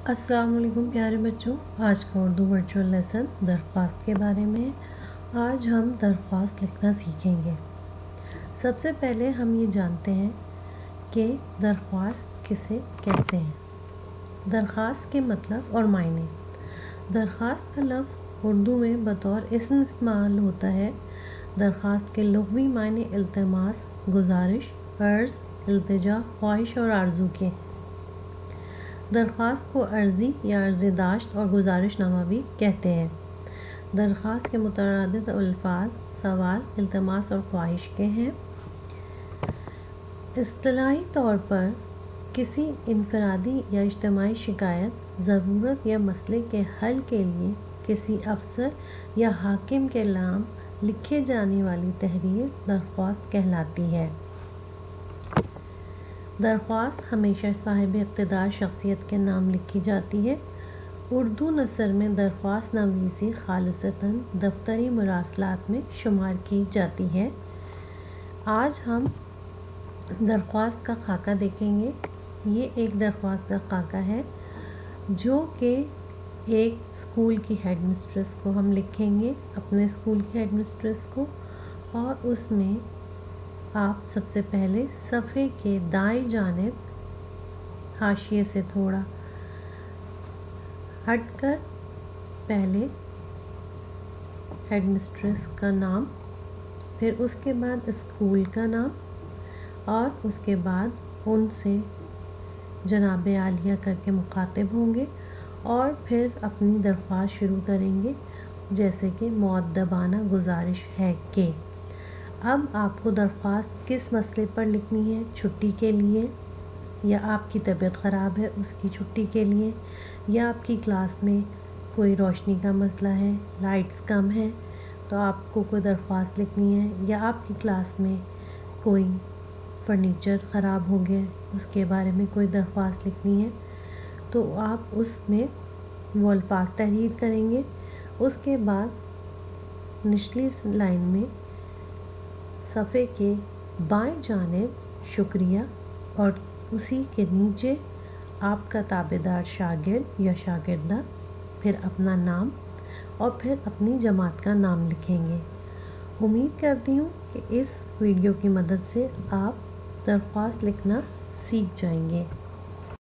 السلام علیکم پیارے بچوں، آج کا اردو ورچوئل لیسن درخواست کے بارے میں ہے۔ آج ہم درخواست لکھنا سیکھیں گے۔ سب سے پہلے ہم یہ جانتے ہیں کہ درخواست کسے کہتے ہیں۔ درخواست کے مطلب اور معنی۔ درخواست کا لفظ اردو میں بطور اسم استعمال ہوتا ہے۔ درخواست کے لغوی معنی التماس، گزارش، عرض، التجا، خواہش اور آرزو کے ہیں۔ درخواست کو عرضی یا عرض داشت اور گزارش نامہ بھی کہتے ہیں۔ درخواست کے متعدد الفاظ سوال، التماس اور خواہش کے ہیں۔ اصطلاحی طور پر کسی انفرادی یا اجتماعی شکایت، ضرورت یا مسئلے کے حل کے لیے کسی افسر یا حاکم کے نام لکھے جانے والی تحریر درخواست کہلاتی ہے۔ درخواست ہمیشہ صاحب اقتدار شخصیت کے نام لکھی جاتی ہے۔ اردو نثر میں درخواست نویسی خالصتاً دفتری مراسلات میں شمار کی جاتی ہے۔ آج ہم درخواست کا خاکہ دیکھیں گے۔ یہ ایک درخواست کا خاکہ ہے جو کہ ایک اسکول کی ہیڈ مسٹریس کو ہم لکھیں گے، اپنے اسکول کی ہیڈ مسٹریس کو، اور اس میں آپ سب سے پہلے صفحے کے دائیں جانب حاشیے سے تھوڑا ہٹ کر پہلے ہیڈ مسٹریس کا نام، پھر اس کے بعد اسکول کا نام اور اس کے بعد ان سے جناب عالیہ کر کے مخاطب ہوں گے اور پھر اپنی درخواست شروع کریں گے، جیسے کہ مؤدبانہ گزارش ہے کہ اب آپ کو درخواست کس مسئلے پر لکھنی ہے، چھٹی کے لیے، یا آپ کی طبیعت خراب ہے اس کی چھٹی کے لیے، یا آپ کی کلاس میں کوئی روشنی کا مسئلہ ہے، لائٹس کم ہیں تو آپ کو کوئی درخواست لکھنی ہے، یا آپ کی کلاس میں کوئی فرنیچر خراب ہو گیا اس کے بارے میں کوئی درخواست لکھنی ہے، تو آپ اس میں وہ الفاظ تحریر کریں گے۔ اس کے بعد نچلی لائن میں صفحے کے بائیں جانب شکریہ اور اسی کے نیچے آپ کا تابع دار شاگرد یا شاگردہ، پھر اپنا نام اور پھر اپنی جماعت کا نام لکھیں گے۔ امید کرتی ہوں کہ اس ویڈیو کی مدد سے آپ درخواست لکھنا سیکھ جائیں گے۔